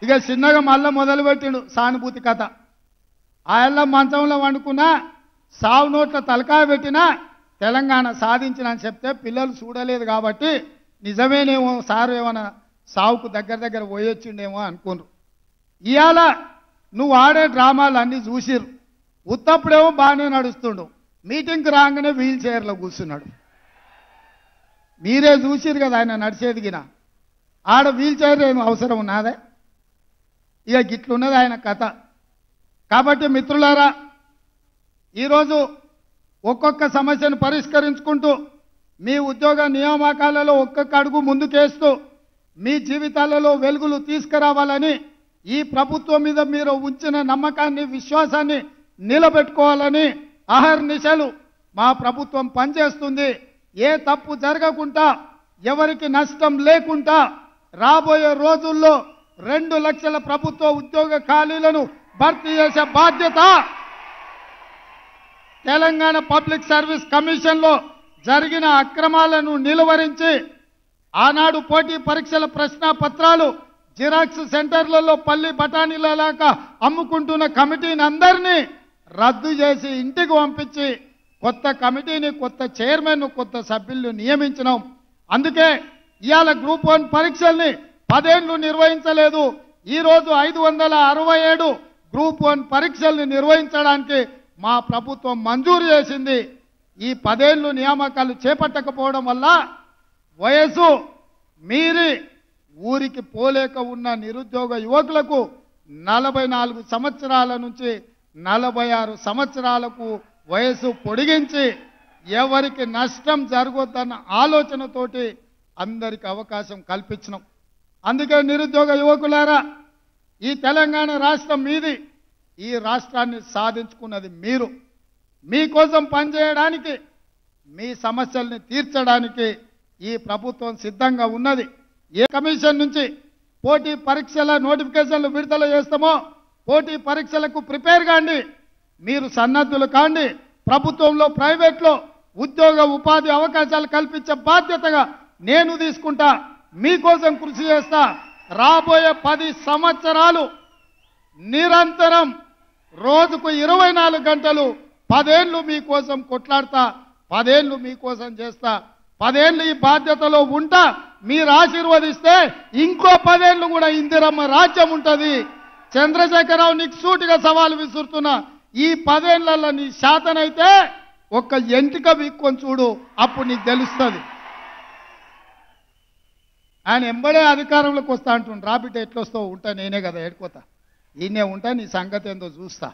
ఇక చిన్నగా మళ్ళా మొదలుపెట్టిండు సానుభూతి కథ. ఆయల్ల మంచంలో వండుకున్నా సావు నోట్ల తలకాయ పెట్టినా తెలంగాణ సాధించిన అని చెప్తే పిల్లలు చూడలేదు కాబట్టి నిజమేనేమో సారు ఏమైనా సావుకు దగ్గర పోయొచ్చిండేమో అనుకున్నారు. ఇవాళ నువ్వు ఆడే డ్రామాలు అన్నీ చూసిరు. ఉత్తప్పుడేమో బాగానే నడుస్తుండు, మీటింగ్కి రాగానే వీల్ చైర్లో కూర్చున్నాడు. మీరే చూసిరు కదా ఆయన నడిచేదిగిన. ఆడ వీల్ చైర్ ఏమో అవసరం ఉన్నదే. ఇక గిట్లున్నది ఆయన కథ. కాబట్టి మిత్రులారా, ఈరోజు ఒక్కొక్క సమస్యను పరిష్కరించుకుంటూ మీ ఉద్యోగ నియామకాలలో ఒక్కొక్క అడుగు ముందుకేస్తూ మీ జీవితాలలో వెలుగులు తీసుకురావాలని, ఈ ప్రభుత్వం మీద మీరు ఉంచిన నమ్మకాన్ని విశ్వాసాన్ని నిలబెట్టుకోవాలని అహర్నిశలు మా ప్రభుత్వం పనిచేస్తుంది. ఏ తప్పు జరగకుండా, ఎవరికి నష్టం లేకుండా రాబోయే రోజుల్లో 2 లక్షల ప్రభుత్వ ఉద్యోగ ఖాళీలను భర్తీ చేసే బాధ్యత తెలంగాణ పబ్లిక్ సర్వీస్ కమిషన్లో జరిగిన అక్రమాలను నిలువరించి ఆనాడు పోటీ పరీక్షల ప్రశ్న పత్రాలు జిరాక్స్ సెంటర్లలో పల్లి బఠానీలలాగా అమ్ముకుంటున్న కమిటీని అందరినీ రద్దు చేసి ఇంటికి పంపించి కొత్త కమిటీని, కొత్త చైర్మన్, కొత్త సభ్యులను నియమించినాం. అందుకే ఇవాళ గ్రూప్ 1 పరీక్షల్ని 10 ఏళ్లు నిర్వహించలేదు. ఈరోజు 567 గ్రూప్ 1 పరీక్షల్ని నిర్వహించడానికి మా ప్రభుత్వం మంజూరు చేసింది. ఈ 10 ఏళ్లు నియామకాలు చేపట్టకపోవడం వల్ల వయసు మీరి ఊరికి పోలేక ఉన్న నిరుద్యోగ యువకులకు 44 సంవత్సరాల నుంచి 46 సంవత్సరాలకు వయసు పొడిగించి ఎవరికి నష్టం జరగొద్దన్న ఆలోచనతోటి అందరికి అవకాశం కల్పించినాం. అందుకే నిరుద్యోగ యువకులారా, ఈ తెలంగాణ రాష్ట్రం మీది. ఈ రాష్ట్రాన్ని సాధించుకున్నది మీరు. మీకోసం పనిచేయడానికి, మీ సమస్యల్ని తీర్చడానికి ఈ ప్రభుత్వం సిద్ధంగా ఉన్నది. ఏ కమిషన్ నుంచి పోటీ పరీక్షల నోటిఫికేషన్లు విడుదల చేస్తామో పోటీ పరీక్షలకు ప్రిపేర్ కాండి. మీరు సన్నద్ధులు కాండి. ప్రభుత్వంలో, ప్రైవేట్లో ఉద్యోగ ఉపాధి అవకాశాలు కల్పించే బాధ్యతగా నేను తీసుకుంటా. మీకోసం కృషి చేస్తా. రాబోయే 10 సంవత్సరాలు నిరంతరం రోజుకు 24 గంటలు 10 ఏళ్లు మీకోసం కొట్లాడతా, 10 ఏళ్లు మీకోసం చేస్తా. 10 ఏళ్లు ఈ బాధ్యతలో ఉంటా. మీరు ఆశీర్వదిస్తే ఇంకో 10 ఏళ్లు కూడా ఇందిరమ్మ రాజ్యం ఉంటుంది. చంద్రశేఖరరావు, నీకు సూటిగా సవాలు విసురుతున్నా. ఈ 10 ఏళ్లలో నీ శాతనైతే ఒక్క ఎంటిక వీక్కొని చూడు, అప్పుడు నీకు తెలుస్తుంది. ఆయన ఎంబడే అధికారంలోకి వస్తా అంటుండు. రాబిట్ ఎట్లొస్తావు? ఉంటా, నేనే కదా ఏడుకోతా, ఈయనే ఉంటా, నీ సంగతి ఏందో చూస్తా.